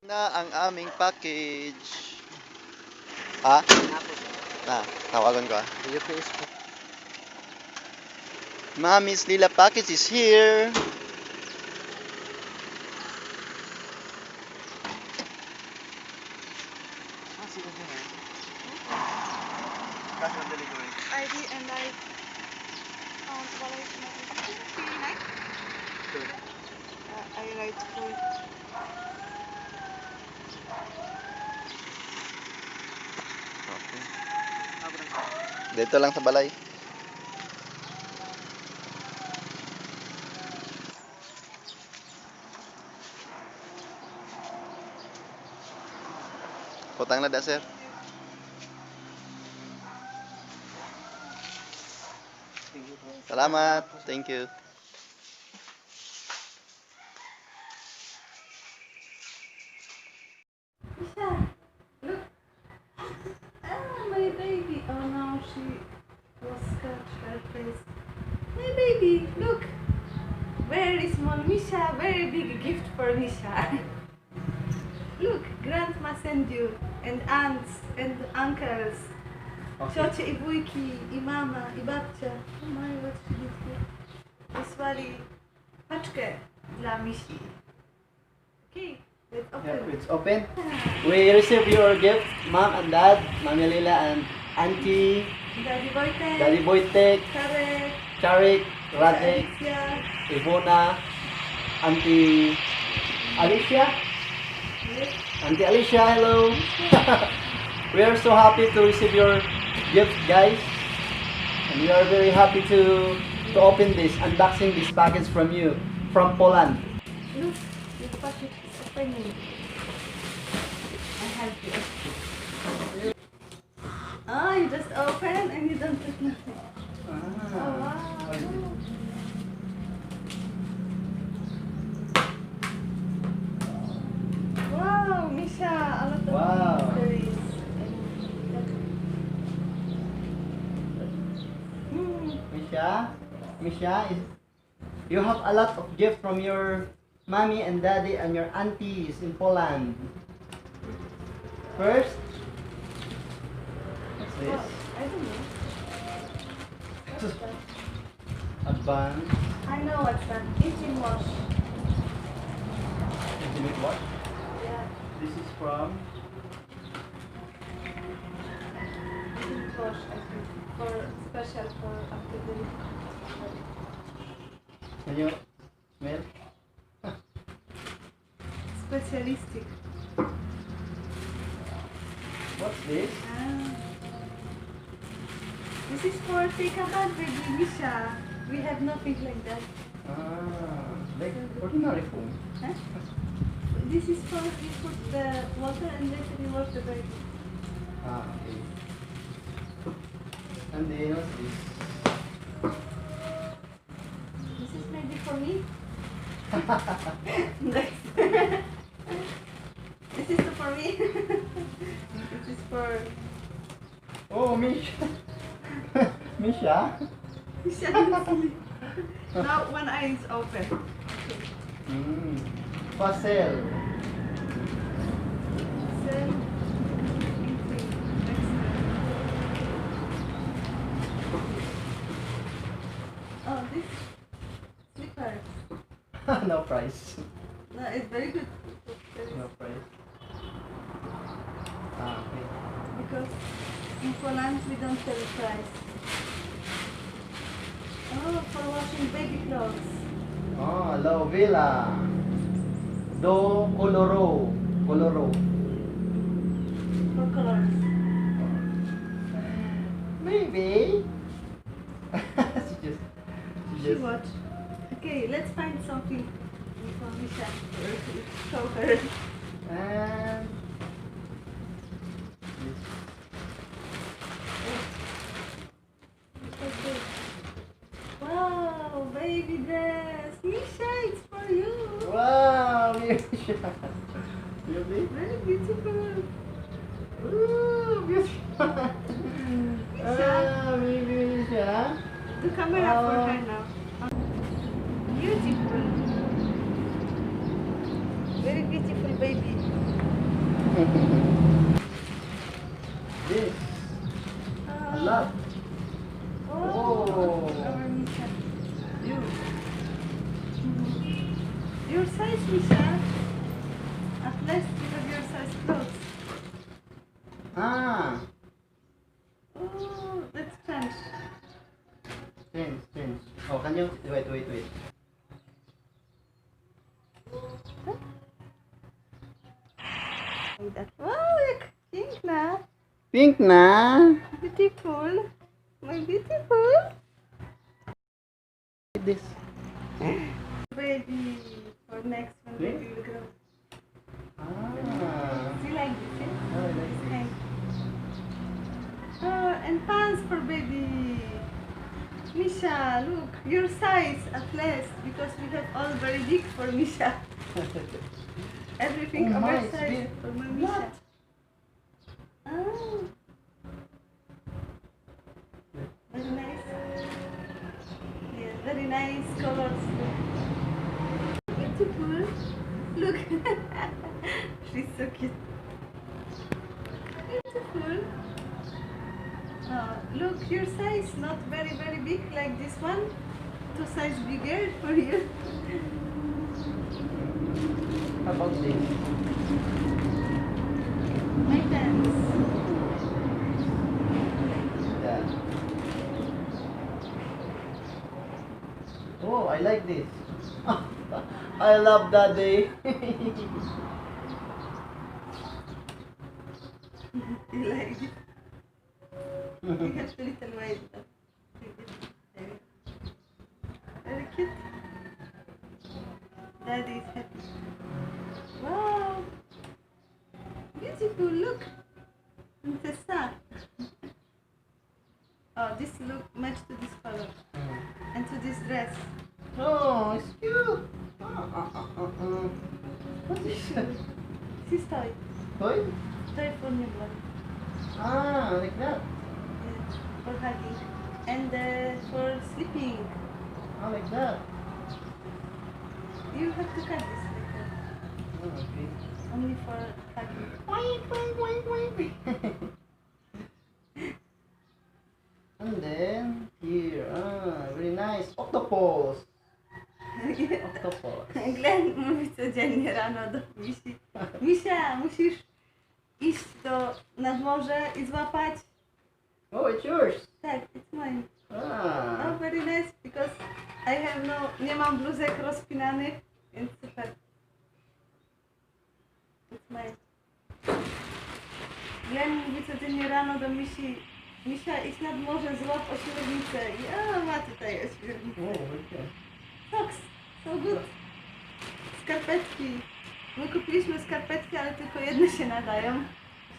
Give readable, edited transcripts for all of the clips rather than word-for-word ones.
Na ang aming package. Ha? Tawagan ko. Diapers po. Mommy's Lila package is here. ID and I found what I like. I write for Okay. Dito lang sa balay. Putang na da, sir. Salamat. Thank you. Isha, look. My baby. Oh no, she was scratched her face. My baby, look. Very small Misha, very big gift for Misha. Look, grandma sent you, and aunts, and uncles. Ciocie i wujki, i mama, i babcia. Oh my, what she did here. Wysłali paczkę dla Misi. Okay, let's open. Yeah, it's open. We receive your gift, Mom and Dad, Mami Lila and Auntie, Daddy Wojtek, Daddy Wojtek, Karek, Charik, Radek, Alicia, Ivona, Auntie Alicia. yes, Auntie Alicia, hello. We are so happy to receive your gift, guys. And we are very happy to open this, unboxing this package from you, from Poland. look, your package is opening. I help you. Oh, you just open and you don't put nothing. Oh, wow. Wow, Misha, a lot of Wow. berries. Mm. Misha, you have a lot of gift from your mommy and daddy and your aunties in Poland. First, what's Oh, this? I don't know. What's that? Advance I know what's that. Engine wash. intimate watch. Yeah, This is from engine wash, I think. For special for after the. can you smell? Specialistic. What's this? Ah. This is for take a bath, baby Misha. We have nothing like that. Like ordinary phone. Huh? This is for you put the water and later you wash the baby. Okay. And then what's this? This is maybe for me. Next. This is for me. This is for Oh, Misha. Misha? Misha. Didn't sleep. Now one eye is open. Okay. Pastel. So, next. Oh, this slippers. No price. No, it's very good. No price. Okay. Because in Poland we don't tell the price. Oh, for washing baby clothes. Oh, aloe vera. Do coloro. Coloro. For colors. Maybe. she She just. watch. Okay, let's find something for Misha. Show her. And. Okay. Wow, baby dress. Misha, it's for you. Wow, Misha. Really? Very beautiful. Ooh, beautiful. Misha, Baby Misha. the camera for her now. Beautiful. Very beautiful baby. This. A lot. Oh, Oh. our Misha. You. Your size, Misha. At least you have your size clothes. Ah. Oh, that's French. Change. Oh, can you wait. Like that. Wow, look, pink na. Pink na. Beautiful. My beautiful. This. Baby. For next one, Yeah. baby will grow. Ah. Do you like this? Eh? Oh, I like This this. kind. Oh, and pants for baby. Misha, look, your size at least, because we have all very big for Misha. Everything Oh my, it's oversized big. for my Misha. What? Oh. Very nice. Yeah, very nice colors. Beautiful. Look. She's so cute. Beautiful. Look, your size not very big like this one. 2 size bigger for you. How about this? My pants. Yeah. Oh, I like this. I love Daddy. You like it? You have the little white. Very cute. Daddy is happy. Wow. Beautiful, look. Princessa. Oh, this look match to this color. And to this dress. Oh, it's cute. What is that? This is toy. Toy? Toy for newborn. Ah, like that. Yes, for hugging. And for sleeping. Ah, like that. You have to cut this later. Oh, okay. Only for hugging. And then here, very nice octopus. Octopus. Glenn mówi codziennie rano do Misi. Misia, musisz iść nad morze i złapać. Oh, it's yours. Tak, it's mine. Ah. Oh, very nice, because I have nie mam bluzek rozpinanych, więc super. It's mine. Glenn mówi codziennie rano do Misi. Misia, idź nad morze, złap ośmiornicę. I ma tutaj ośmiornicę. Oh, okay. Socks, so good. Skarpetki. My kupiliśmy skarpetki, ale tylko jedne się nadają.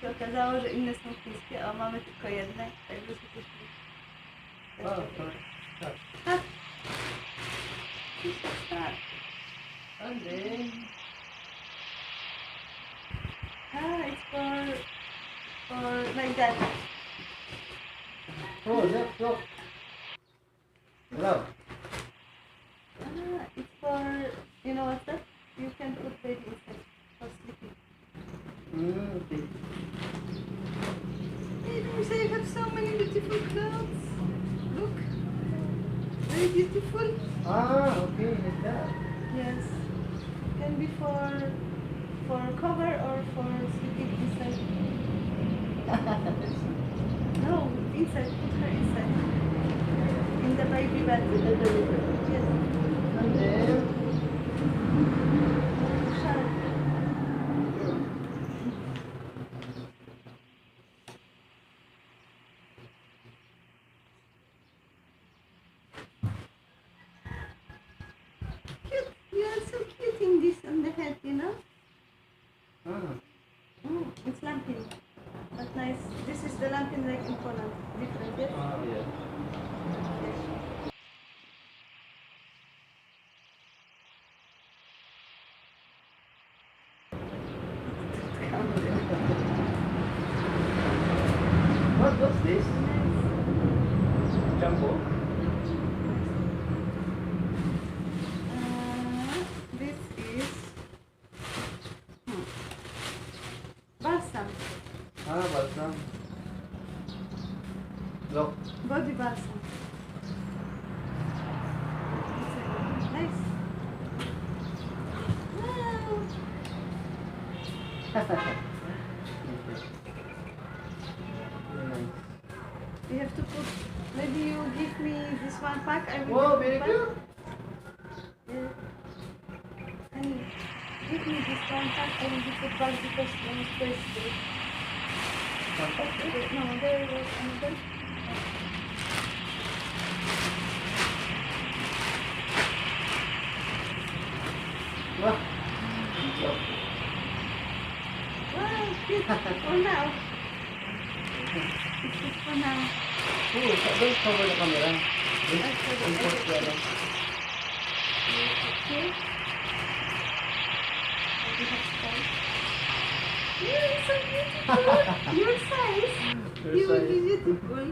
Się okazało, że inne są chińskie, a mamy tylko jedne. Także kupiliśmy. Oh, sorry. Tak. Tak. And then, It's for like that. oh, look. Hello. It's for, you know what's that? You can put baby inside for sleeping. Okay. Hey, Lucia, you have so many beautiful clothes. Look. Very beautiful. Ah, okay, like that. Yes. Can be for cover or for sleeping inside. No, inside. Put her inside. In the baby bed. Yes. And then, Shut. Cute. You are so cute in this on the head, you know? It's lamping. But nice. This is the lamping like in Poland. Different, yes? yeah. What's this? Jumbo? This is balsam. Ah, balsam. Look. Body balsam. Nice. Wow. Nice. You have to put. Maybe you give me this one pack. I will. Whoa, give you very back. good. Yeah. And give me this one pack. I will give it back because I'm supposed to. No, there was another. Wow. Wow, cute. For now. It's good for now. Oh, don't cover the camera. This I cover it. import pala. Okay. We have size. You're so beautiful. Your size. Your You will size. be beautiful.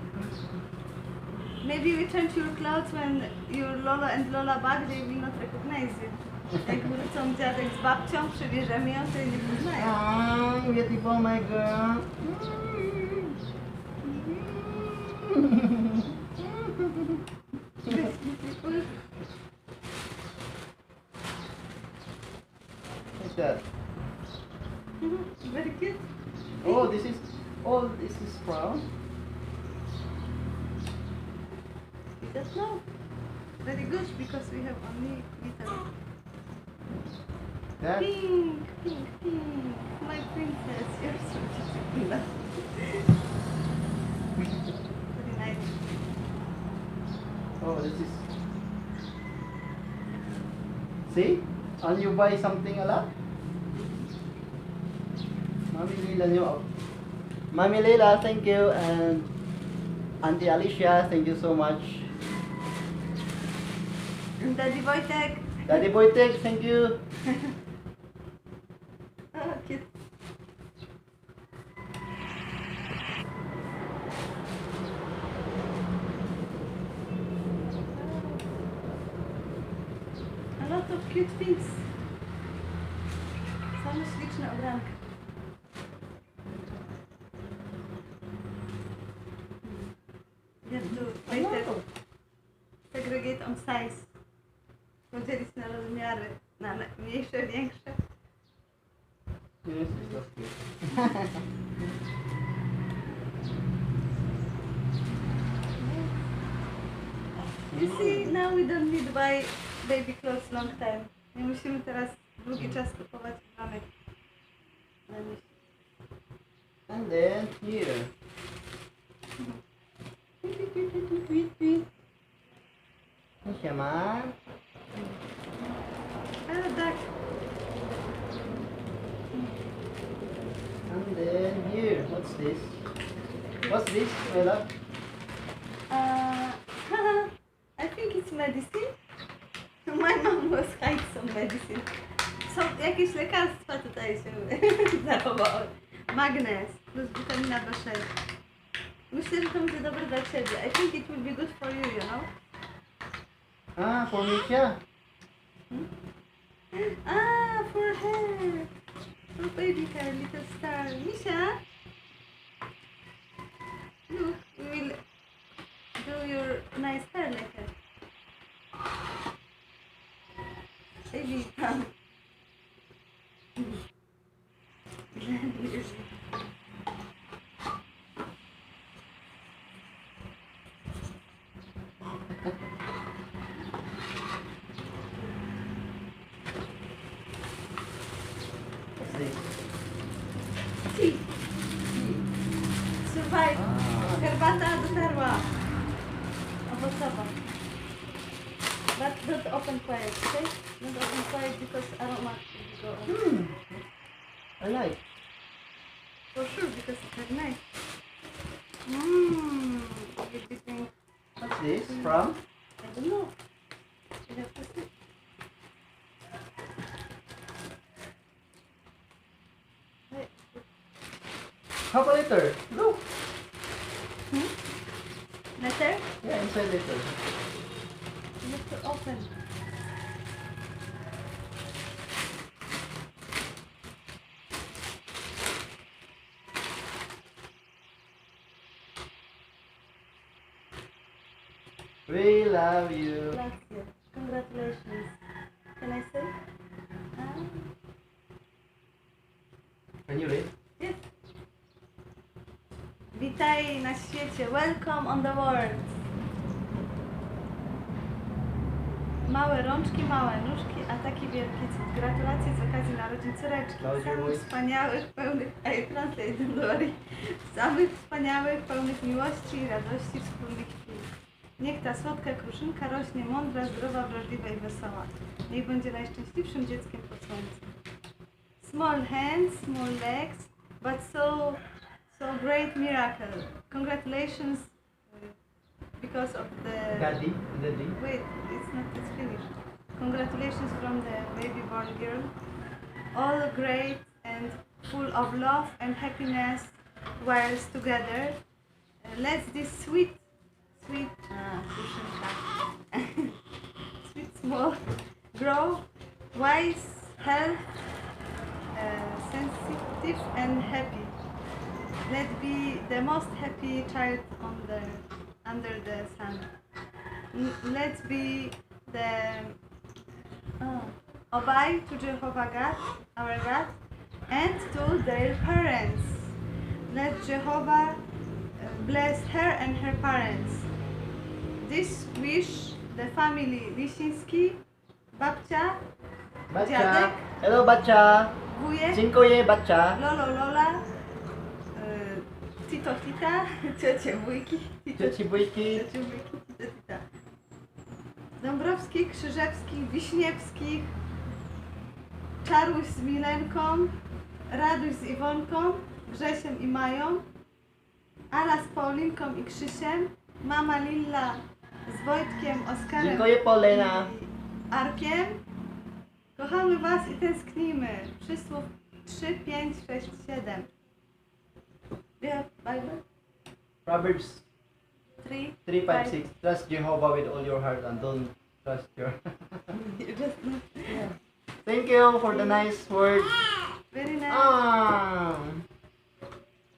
Maybe return to your clothes when your Lola and Lola back, they will not recognize you. Jak wrócą dziadek z babcią, przybierzemy ją, to jej nie poznają. Ah, beautiful, my girl. Beautiful. What's that? Very cute. Oh, this is. Oh, this is brown. You don't know. Very good because we have only little. That. Pink, pink, pink. My princess, you're so beautiful. Very nice. Oh, this is. See? And you buy something a lot? Mami Lila, you. Mami Lila, thank you, and Auntie Alicia, thank you so much. And Daddy Wojtek. Daddy Boytek, thank you. Oh, cute. A lot of cute things. Same śliczne ubranka. You have to wait segregate on size. Podzielić na rozmiary. Na mniejsze, większe. Yes, it was good. You see, now we don't need to buy baby clothes long time. Nie musimy teraz długi czas kupować ubranek. Na nich. And then here. Siya man. Ah, duck. And then here. What's this? What's this, Bella? I think it's medicine. My mom was hiding some medicine. Są jakieś lekarstwa tutaj się zachowały. Magnez plus witamina B6. Myślę, że to będzie dobre dla ciebie. I think it will be good for you, you know? Ah, for me siya. Ah, for her. For baby her, little star. Misha? Look, we will do your nice hair like her. Baby, come. What's this? Tea. Survive. Ah. Herbata dotarła. Owocowa. But don't open quiet, okay? Don't open quiet because aroma will go on. I like. For sure, because it's very nice. Mmm. What do you think? What's this from? I don't know. You have to see. Wait. Calculator. Look. Letter? Yeah, inside letter. You have to open. We love you. Grazie. Congratulations. Can I say? Can you read? Yes. Witaj na świecie. Welcome on the world. Małe rączki, małe nóżki, a taki wielki cud. Gratulacje z okazji narodzin córeczki. Samych wspaniałych, pełnych... Ej, translate, don't worry. Samych wspaniałych, pełnych miłości i radości wspólnych chwil. Niech ta słodka kruszynka rośnie mądra, zdrowa, wrażliwa i wesoła. Niech będzie najszczęśliwszym dzieckiem pod słońcem. Small hands, small legs, but so great miracle. Congratulations because of the... Daddy. Wait, it's finished. Congratulations from the baby born girl. All great and full of love and happiness whilst together. Let's this sweet small grow wise, health, sensitive and happy. Let be the most happy child under the sun. Let's be the obey to Jehovah God, our God, and to their parents. Let Jehovah bless her and her parents. This wish the family Lisiński, babcia, dziadek, Hello, babcia. wujek, Dziękuję, babcia. Lolo, Lola, Tito, Tita, ciocie, wujki, Cioci bójki. Ciocie, wujki, Tito, Tita. Dąbrowskich, Krzyżewskich, Wiśniewskich, Czaruś z Milenką, Raduś z Iwonką, Grzesiem i Mają, Ala z Paulinką i Krzysiem, mama Lilla z Wojtkiem, Oskarem Dziękuję, Paulina. i Arkiem. Kochamy Was i tęsknimy. Przysłów 3, 5, 6, 7. Do you have Bible? Proverbs 3, 3, 5, 6. Trust Jehovah with all your heart and don't trust your... You just know. Yeah. Thank you for the nice word. Very nice.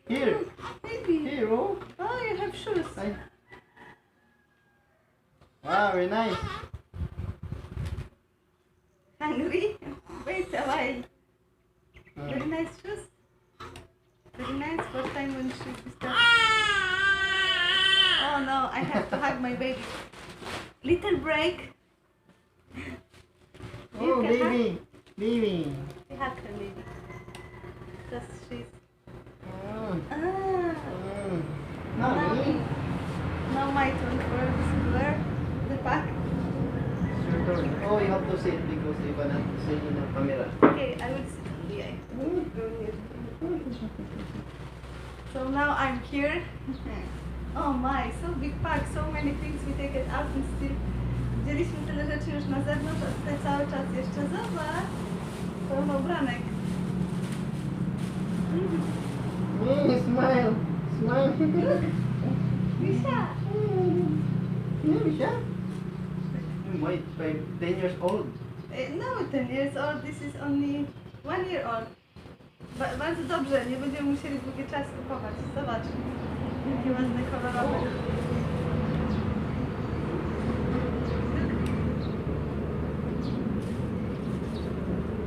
Here. Maybe. Here, oh. Oh, you have shoes. Wow, very nice. Hungry? Wait a while. Very nice shoes. Very nice. First time when she started. Oh no, I have to hug my baby. Little break. Oh, You can baby. Baby. hug her, baby. Because she's... Mm. Ah. Mm. Mommy. Mommy. Now my turn for the the pack. It's your turn. Oh, you have to sit because you're gonna see in the camera. Okay, I will sit on the eye. Go here. So now I'm here. Oh my, so big pack, so many things we take it out and still. Wzięliśmy tyle rzeczy już na zewnątrz, a tutaj cały czas jeszcze zobacz. Pełno ubranek. Smile. Smile. Misia! Yeah, Misha. Wait, 10 years old. No, 10 years old, this is only 1 year old. Bardzo dobrze, nie będziemy musieli długi czas kupować. Zobacz, jakie ładne kolorowe.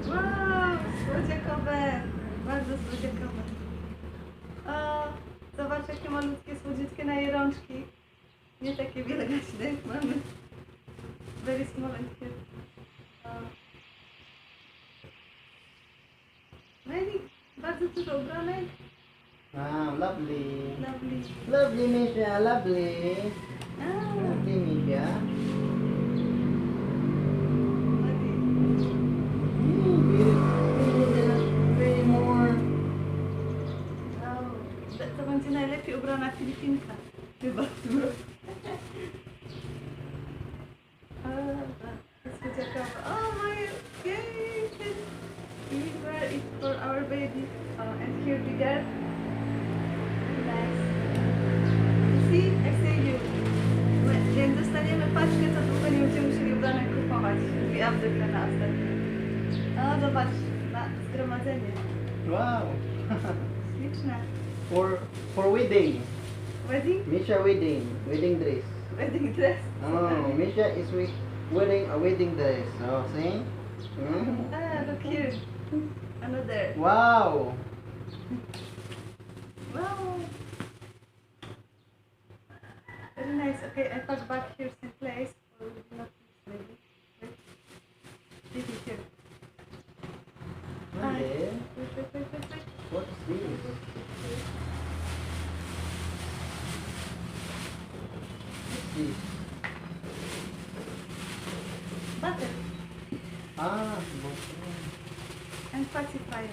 Wow, słodziakowe, bardzo słodziakowe. O, zobacz jakie malutkie, słodziutkie na jej rączki. Nie takie wielgaśne jak mamy. Very small and cute. No i bardzo dużo ubranek. Wow, lovely. Lovely. Lovely, Misha, lovely. Ah, Lovely, Misha. ładnie. Very more. Wow. To będzie najlepiej ubrana Filipinka. Chyba w tym roku. It's słodziakowe. Oh my, yay! We wear it for our baby. And here the girl. Nice. See, I say you. Jak dostaniemy paczkę, to długo nie będziemy musieli ubranek kupować. We have the plan after. O, zobacz, na zgromadzenie. Wow. Śliczne. For wedding. Wedding? Misha wedding. Wedding dress. Wedding dress. Oh, Misha is wearing a wedding dress. Oh, see? Ah, look here. Another. Wow. Wow. Very nice. Okay, I put back here in place. Or not maybe. Wait. Leave it here. And then, Wait. what is this? What's this? Butter Ah, and pacifier.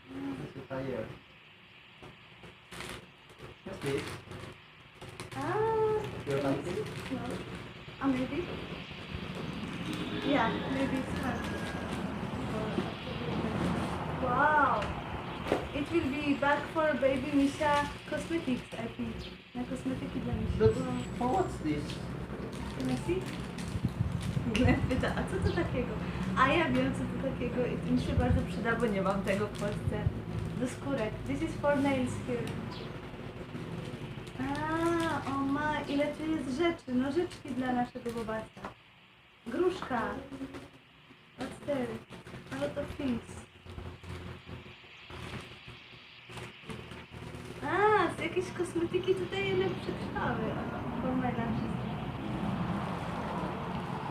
pacifier. What's this? Ah, Your country? no. Ah, maybe. Yeah, maybe it's hard. Wow. It will be back for baby Misha cosmetics, I think. Na cosmetic dla Misha. That's, for what's this? Can I see? Glenn pyta, a co to takiego? A ja wiem, co to takiego i to mi się bardzo przyda, bo nie mam tego w Polsce. Do skórek. This is for nails here. A, o ma, ile tu jest rzeczy. Nożyczki dla naszego bobacia. Gruszka. What's there? A lot of things. A, z jakieś kosmetyki tutaj jednak przetrwały. For my lunches.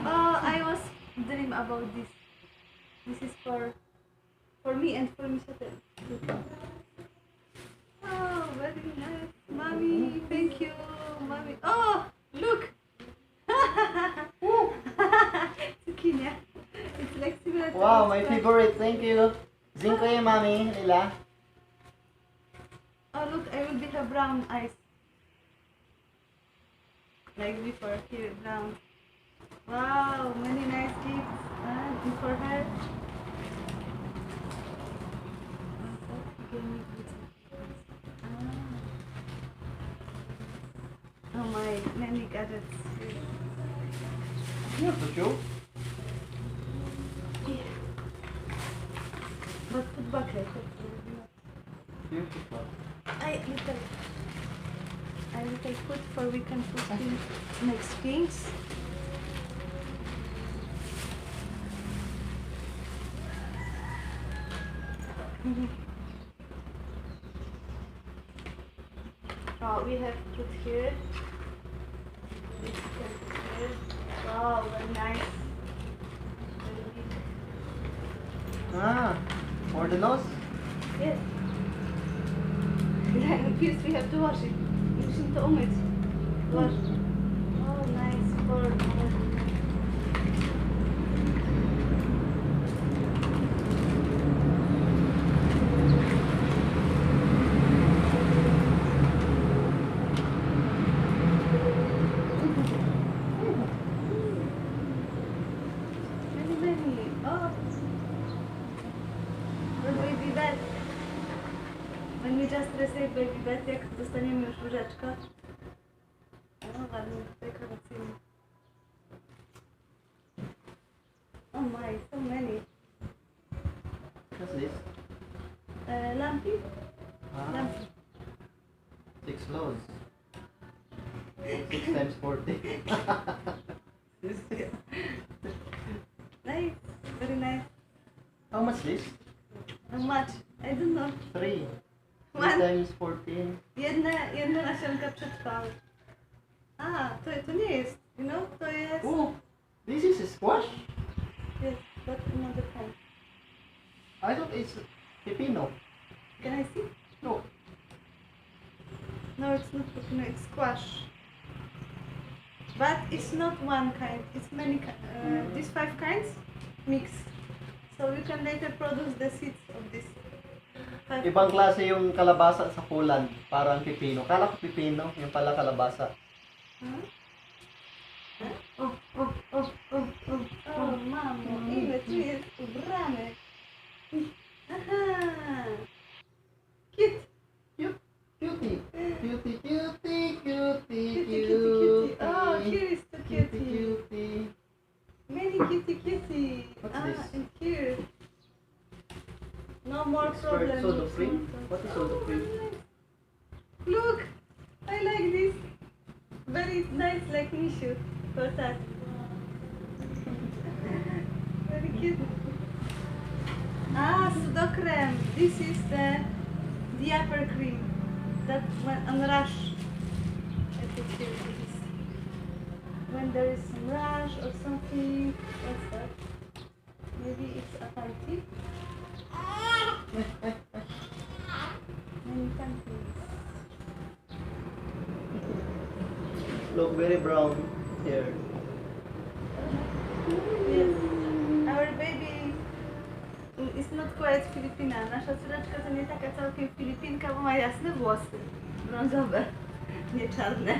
Oh, I was dream about this. This is for me and for Misha too. Oh, very nice. Mommy, thank you. Mommy. Oh, look. Zucchini. It's like similar to Wow, my this, favorite. Thank you. Dziękuję, mami. Lila. Oh, look, I will be her brown eyes. Like before, here, brown. Wow, many nice gifts. And for her. Oh my, many gadgets. You have to show. Yeah. But put back like Beautiful. I little put for we can put in next things. Oh, we have put here. This can put here. Wow, very nice. Very big. Ah, for the nose? Yes. First we have to wash it. Musimy to umyć. Wash. Oh, nice for. Many. Oh. For baby bed. When we just receive baby bed, jak dostaniemy już łóżeczko. No ładnie, dekoracyjnie. Oh my, so many. What's this? Lampy? Ah, Lampy. 6 loads. 6 times 40. Nice, very nice. How much this? How much? I don't know. 3. 3 One. times 14. Jedna nasionka przetrwały. A, to nie jest, you know, to jest... Oh, this is a squash? Yes, but another kind. I thought it's pepino. Can I see? No. No, it's not pepino, it's squash. But it's not one kind, it's many these 5 kinds mixed. So you can later produce the seeds of this 5 Ibang klase yung kalabasa sa Poland. Parang pepino. Kala ko pepino, yung pala kalabasa. Huh? Oh, mamo, ile tu jest ubrane. Aha. Cute. Cutie. Cutie. Oh, here is the cutie. Cutie. Many cutie. What's Ah, this? and here. more expert problem. soda with cream. small What is dogs. soda cream? Look, I like this. Very nice, like Mishu. For that. Very cute. Ah, Sudokrem. This is the Diaper cream. That when on rash. I put here this. When there is some rash or something. What's that? Maybe it's a panty. Many panties. Look very brown here. Yes. Our baby is not quite Filipina. Nasza córeczka to nie taka całkiem Filipinka, bo ma jasne włosy. Brązowe, nie czarne.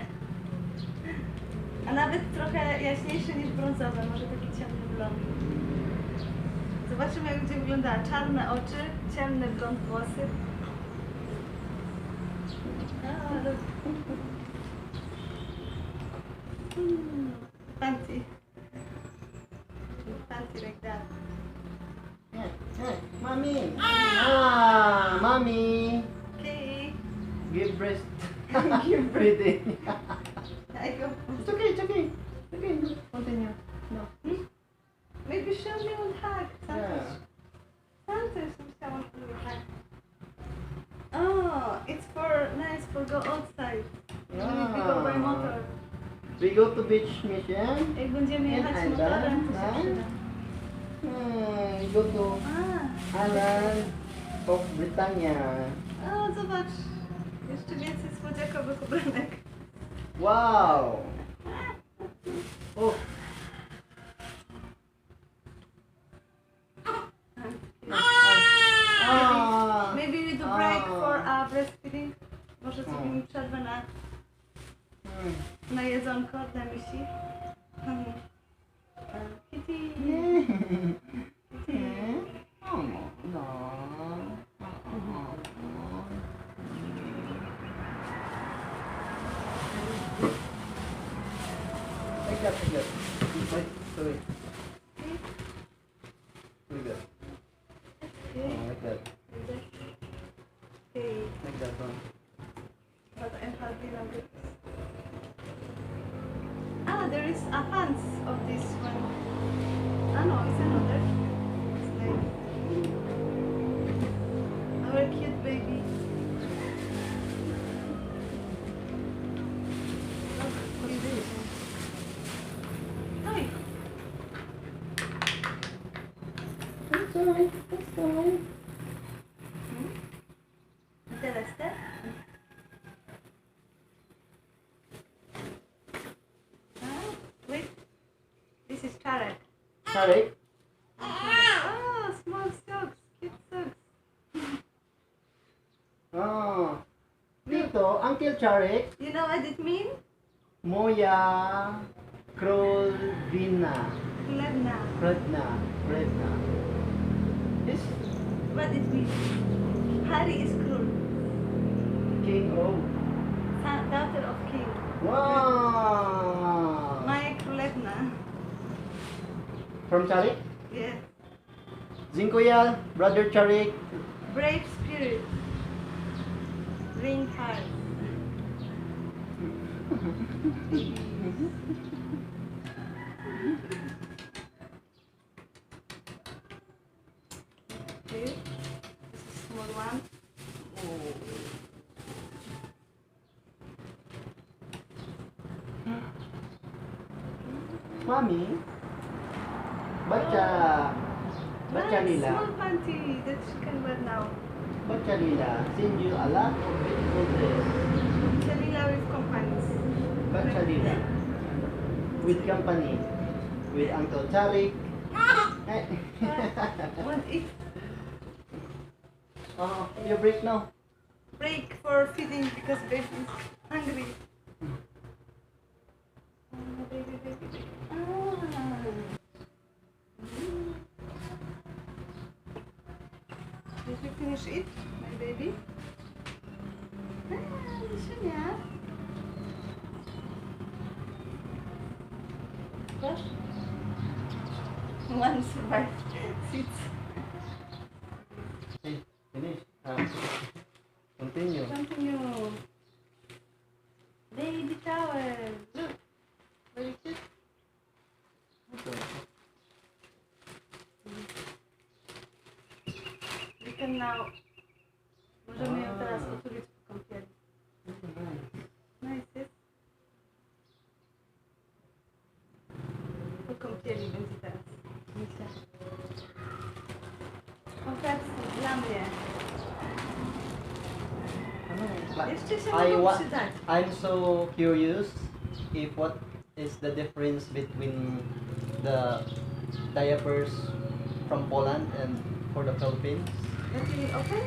A nawet trochę jaśniejsze niż brązowe, może taki ciemny blond. Zobaczymy, jak będzie wyglądała. Czarne oczy, ciemne blond włosy. A, look. Fancy. Fancy like that. Mommy. Ah, mommy. Okay. Give breast. Give breathing. I go. It's okay. It's okay. Okay. Continue. No. Maybe she only will hug. Yeah. Sometimes someone will hug. Oh, it's for nice for go outside. When we go by motor. We go to beach mission. Jak będziemy jechać motorem, to się przyda. We go to A, Island of Britannia. o, zobacz. Jeszcze więcej słodziakowych ubranek. Wow. Oh. Ah. Maybe we do break for breastfeeding. Może zrobimy przerwę na jedzonko dla misi. Kitty. Kitty. Oh, no. Take that. Wait, sorry. Like that. Okay. Like that. Okay. Like that one. But I'm happy now. Ah, there is a pants of this one. Ah no, it's another. It's like our cute baby. Look, what is this? Hi. That's alright. That's alright. Celeste? Ah, wait. This is Tarek. Sorry. Oh, small socks. Cute socks. Oh. Dito, Uncle Charek, You know what it means? Moya Krolvina. Levna. Redna. This What it means? Harry is cruel. king of. Daughter of king. Wow. Maya Królewna. From Charek? Yeah. Zinkoyal, brother Charek. Brave spirit. Ring heart. Okay. This is small one. Mommy. Bacha. Bacha Nice, Lila. small panty that she can wear now. Bacha Lila. Send you a lot of beautiful dress. Shalila with companies. Bacha Lila. With company. With Uncle Charek. Want it? Oh, you break now. Break for feeding because baby is hungry. Oh, baby. Ah. Did you finish it, my baby? Ah, Shunya. Gosh. One survived. Sits. Hey, can now. Możemy ją teraz otulić po kąpieli. Nice, jest? Po kąpieli będzie teraz. Misia. Konfetti dla mnie. Jeszcze się mogą przydać. I'm so curious if what is the difference between the diapers from Poland and for the Philippines. Let me open? I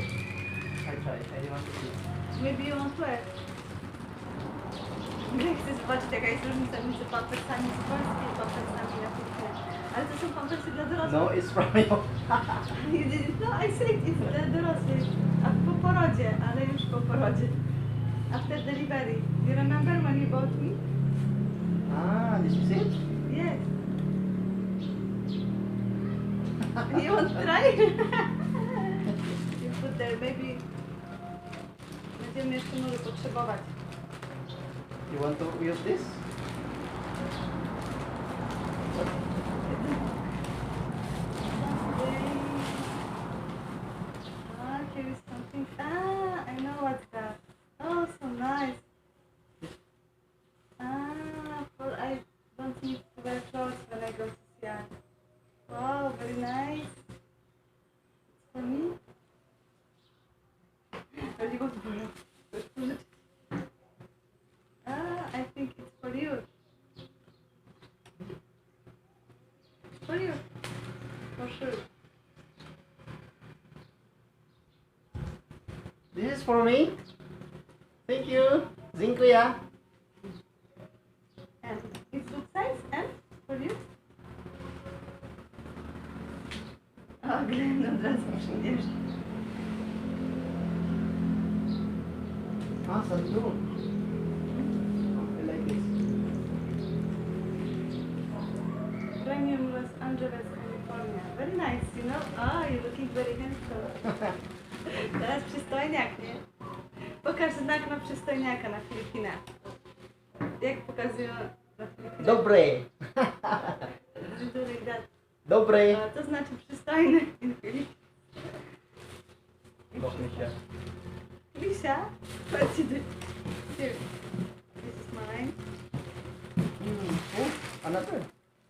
try. I want to see. Maybe you want to wear. Chcę zobaczyć jaka jest różnica między pampersami z Polski i pampersami na Filipinach. Ale to są pampersy dla dorosłych. No, it's from you. You didn't know? I said it's dla dorosłych. A po porodzie, ale już po porodzie. After delivery. You remember when you bought me? Ah, this is it? Yes. You want to try? You put there, maybe będziemy jeszcze może potrzebować. You want to use this? Ah, here is something. Ah, I know what's that. Oh, so nice. Ah, for I don't need to wear clothes when I go to Seattle. Wow, very nice. It's for me. Really good for you. Ah, I think it's for you. For you. For sure. This is for me. Thank you. Dziękuję. And it's good size and for you. Oh, Glenn, od razu przyjdziesz. Ah, sandun. I like this. Premium Los Angeles, California. Very nice, you know? Oh, you're looking very handsome. Teraz przystojniak, nie? Pokaż znak na przystojniaka na Filipinach. Jak pokazują na Filipinach? Dobre. Do like that. Dobre. To znaczy przystojny in Filipinach. Look, Misha. Lisa, what you do? Here. This is mine. Oh, another.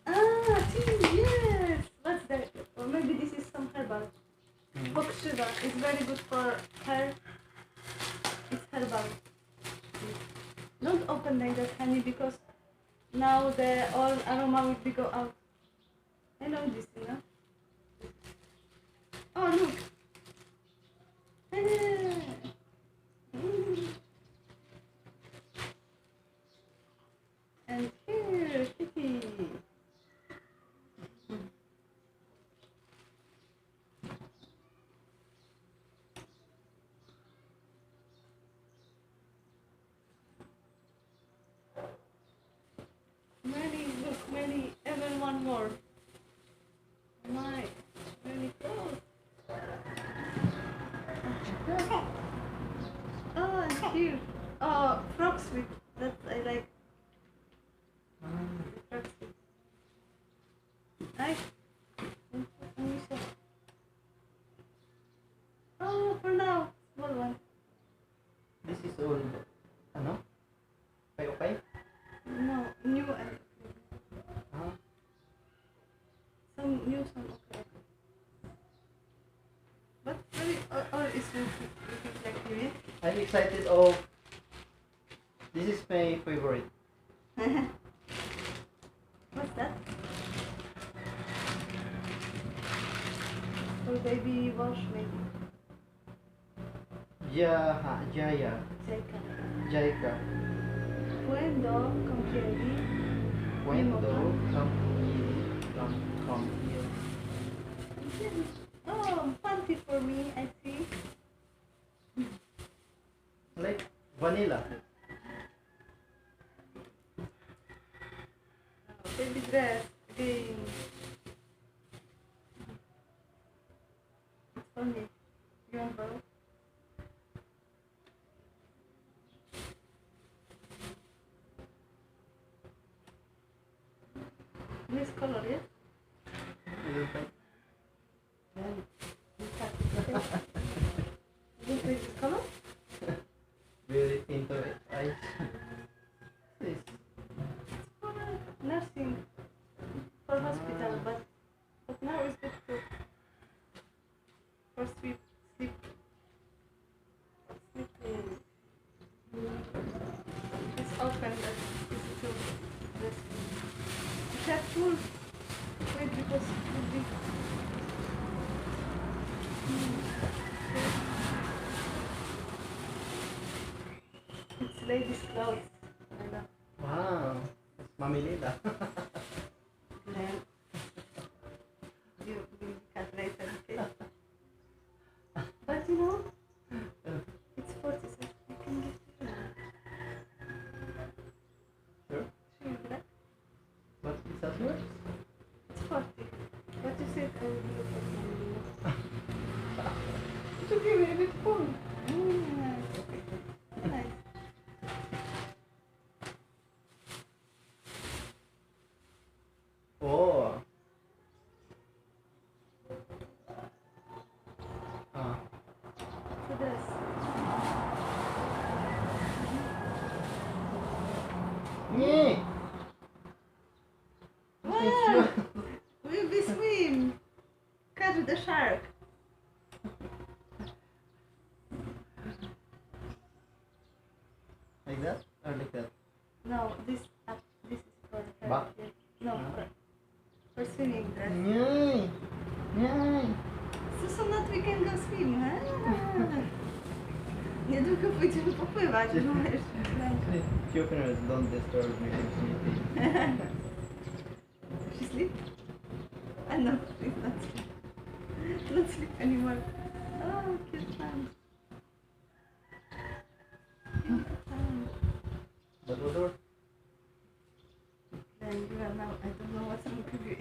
Ah, tea, yes! What's that? Or maybe this is some herbal. Pokrzywa is very good for hair. It's herbal. Don't open like that, honey, because now the all aroma will be go out. I know this, you know. Oh, look. And here, kitty. Many, look, many, even one more. My, many clothes. Oh, and here. Oh, frocks with that I like. Frocks with. Nice. Oh, for now, small one. This is all. Ano? Okay. No, new and Ah. some new, some okay. But very, or is looking like you. I'm excited of. This is my favorite. What's that? For baby wash maybe. Jaya. Jaika. Jaika. Cuando kąpieli. Cuando come here. Oh, panty for me, I see. Like vanilla. Baby dress again. It's for me. You want both? This color, yes? You don't like? Yeah. Misha full. Wait, because it will be. It's ladies' clothes. I know. Wow. It's Mami Lila. Then you will cut later, okay? But you know, it's 40 cents. You can get it. Sure. Sure, right? What is that word? It's 40. What you said, I will look at my It's okay, we're a bit full. It's okay. Nice. Oh. Ah. So this. Yeah. Wow! We'll be swim. Catch the shark. Like that? Or like that? No, this is for her. Back? No, for swimming dress. Yay! Yay! So not we can go swim, huh? Niedługo pójdziemy popływać. No, jeszcze. Cucumbers don't disturb me. She sleep? I know, she's not sleep. Not sleep anymore. Oh, cute fun. Cute fun. But odor? And you are now, I don't know what's wrong with you.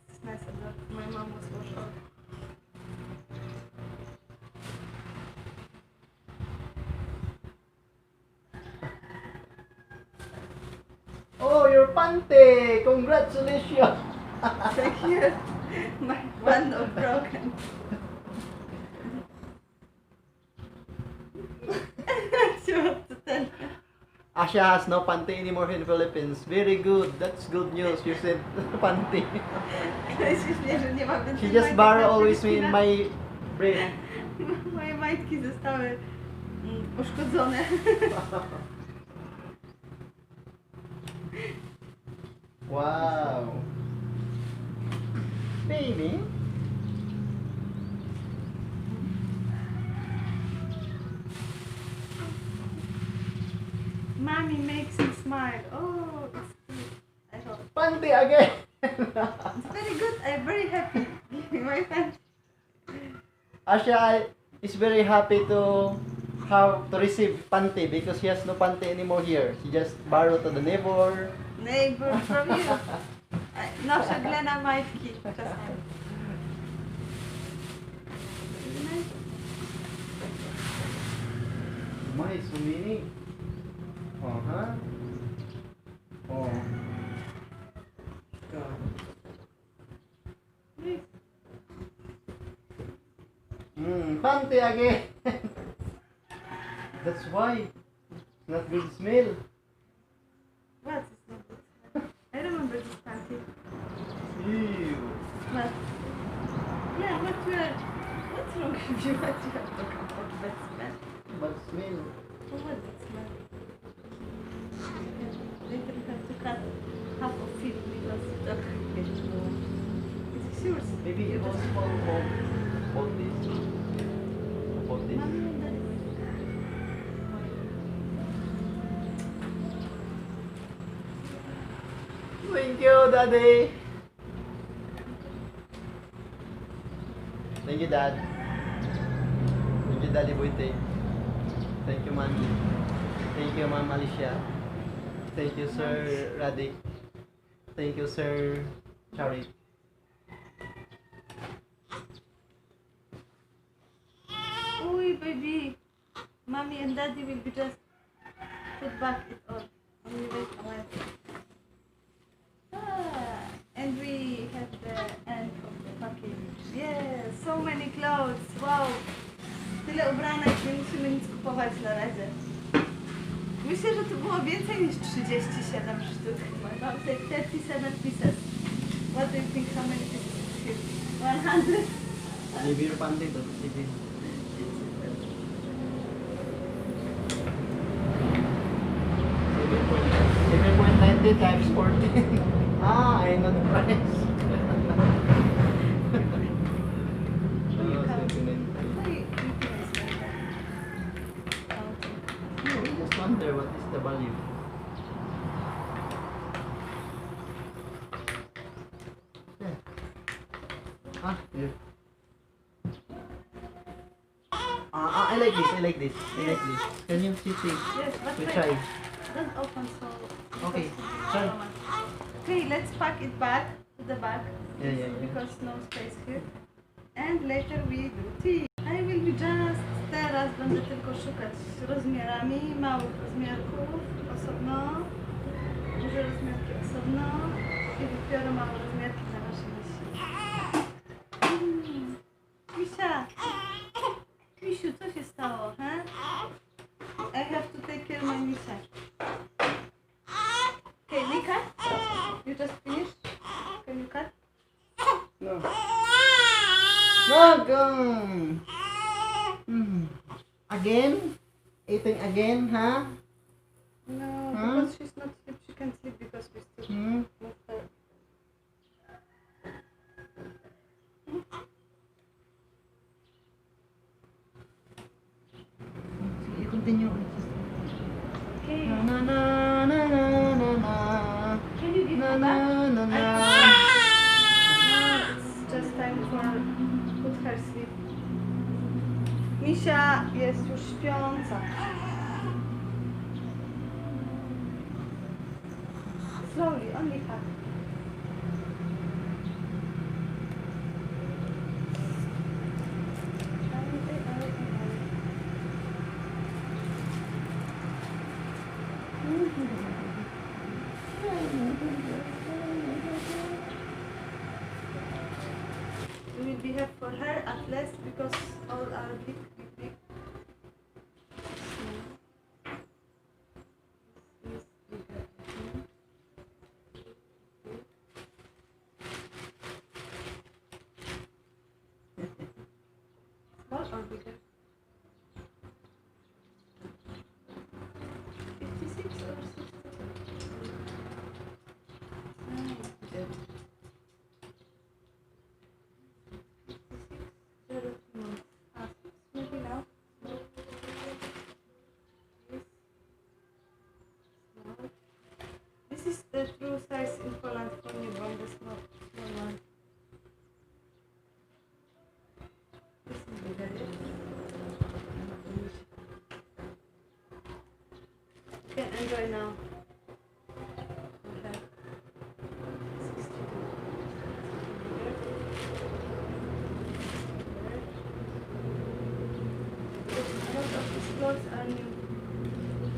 It's nice a lot. My mom was washed off. Oh, your pante! Congratulations! Thank you. My one of broken. Sure what to tell you. Asha has no pante anymore in the Philippines. Very good. That's good news. You said pante. Myślisz mnie, że nie ma więcej She just majtek borrowed na always me in Filipinach? my brain. Moje majtki zostały uszkodzone. Wow. Baby. Mommy makes me smile. Oh, it's good. I hope. Pante again. It's very good. I'm very happy. Give me my pen. Asha is very happy to have to receive pante because she has no pante anymore here. She just borrowed to the neighbor. Neighbor from you. Noszę Glena majtki czasami. My so many. Uh-huh. Oh. God. Pante again. That's why. It's not good smell. What is not good? I remember this panty. Ew. But yeah, what's wrong with you? What you have talking about bad smell? But smell. Oh, what that smell? Later you have to cut half of it because you don't get it's yours. Maybe it was from about this. About this. Mommy and Daddy. Thank you, Daddy. Thank you, Dad. Thank you, Daddy Boyte. Thank you, Mommy. Thank you, Ma'am Alicia. Thank you, Sir Radik. Thank you, Sir Charik. Oi, baby. Mommy and Daddy will be just put back it all. Only wait a while. And we have the end of the package. Yeah, so many clothes. Wow. Tyle ubranek, nie musimy nic kupować na razie. Myślę, że to było więcej niż 37 sztuk. Mam say 37 pieces. What do you think? How many pieces is here? 100? Maybe your pante to. Sige. 7.90 times 14. Price. You Oh, count. 79. Why you eating is like that? Counting. No, we just wonder what is the value. Yeah. Here. I like this, I like this, I like this. Can you see? Yes, but We wait. try. Don't open so. Okay, because try. so much. Okay, let's pack it back to the back. Yeah. Because no space here. And later we do tea. I will be just teraz będę tylko szukać rozmiarami, małych rozmiarków osobno, duże rozmiarki osobno i dopiero małe rozmiarki na nasze misi. Misia! Misiu, co się stało, he? I have to take care of my Misia. Okay, we cut? You just finished? Can you cut? No. No, go. Again? Eating again, huh? No, Huh? because she's not sleep, she can sleep because we still move her. Sige, continue. Okay. Na na na na na na na. Can you give Na her na back? na na. Now it's just time for put her sleep. Misia jest już śpiąca. Slowly, only half. We will be here for her at least because all are big. This is bigger. Small or bigger? 56 or 60? Bigger. 02 months. Maybe now. Small. This is the true size in Poland for newborn, the small one. This is bigger. You can enjoy now. Okay. 62. A lot of these clothes are new.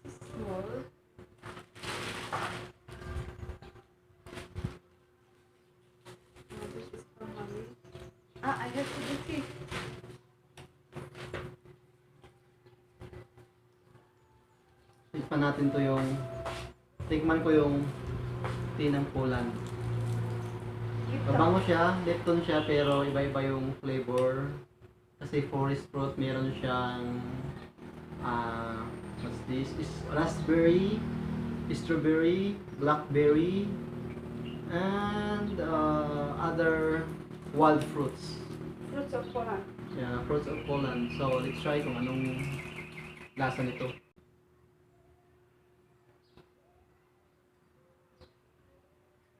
This is small. This is for mommy. I have to do tea. Tikman natin to yung tikman ko yung tea ng Poland. Mabango siya, Lipton siya, pero iba-iba yung flavor. Kasi forest fruit, meron siyang what's this? Is raspberry, strawberry, blackberry, and other wild fruits. Fruits of Poland. Yeah, fruits of Poland. So, let's try kung anong lasa nito.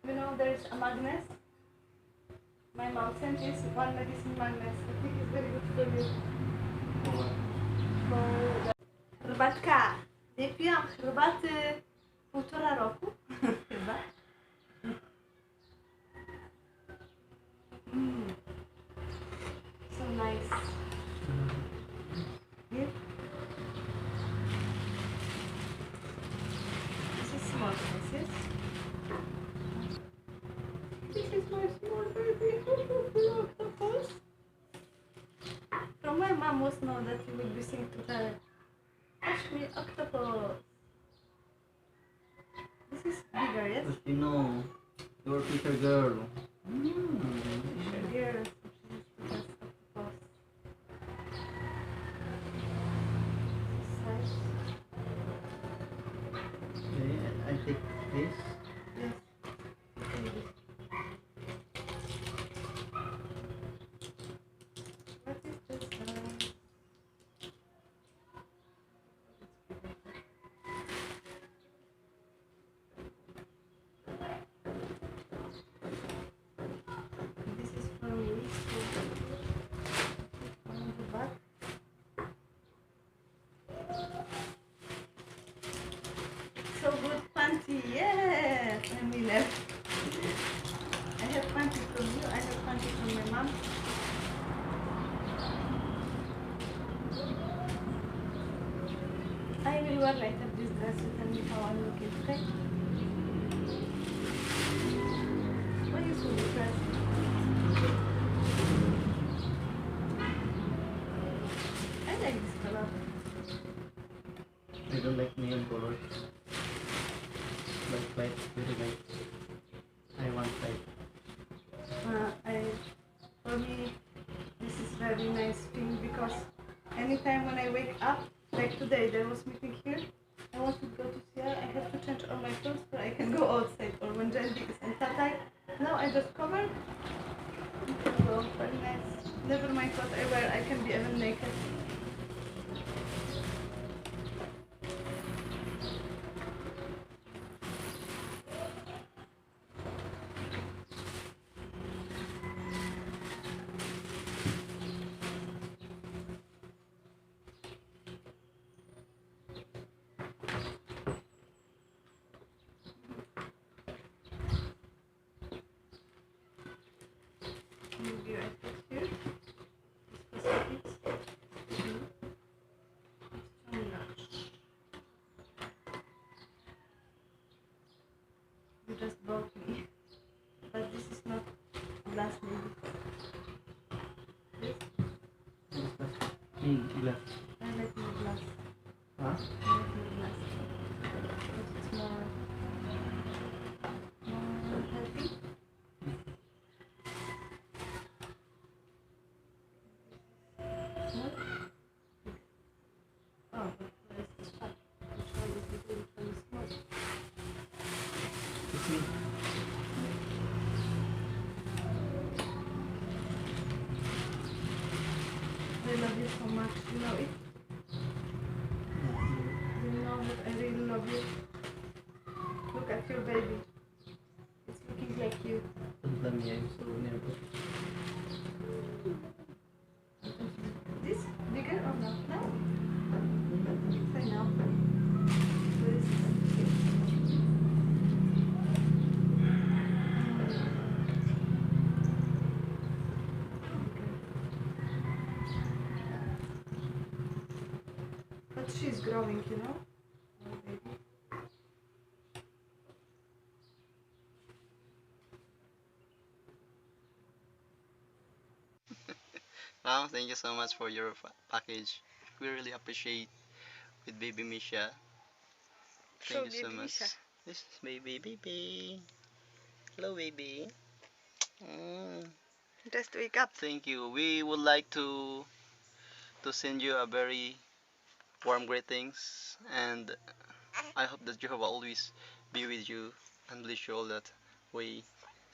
You know, there's a magnet. My mom sent this one medicine magnet. I think it's very good for you. Herbatka. Nie piłam herbaty 1,5 roku. Chyba. So nice. Here. This is small pieces. This is my small baby. Octopus. From my mom was know that you will be singing to her. Catch me, octopus. her, yes? Because you know, you're a Fisher girl. Fisher girl. She's the best of the boss. Size. Okay, I take this. Yes. What is this? This is for me. On the back. So good panty, yes! I'm winner. I have panty from you, I have panty from my mom. I will wear later this dress, you tell me how I'm looking, okay? Why you so depressed? I like this color. I don't like neon colors. Like light, very light. I want light. For me, this is very nice pink because anytime when I wake up, like today, there was meeting here. I want to go to Sierra. I have to change all my clothes so I can go outside. Or when Jandy is in Tatai, now I just cover. So very nice. Never mind what I wear. I can be even naked. Maybe I put here. You just bought me, but this is not glass maybe. This? Glass. I like more glass. Huh? I like more glass. Because it's more healthy. Small? Oh, but where is this part? Which one is big, which one is small? It's me. I love you so much, you know it? You know that I really love you. Look at your baby. It's looking like you. Don't tell me I'm so nervous. This bigger or not? No? Say no. This but she's growing, you know? Oh, baby. Mom, thank you so much for your package. We really appreciate with baby Misha. Show Thank you so baby much. Misha. This is baby. Hello, baby. Mm, Just wake up. thank you. We would like to send you a very warm greetings, and I hope that Jehovah always be with you and bless you all that way.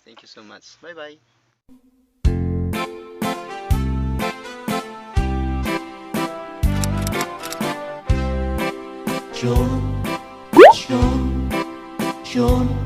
Thank you so much. Bye bye. John, John, John.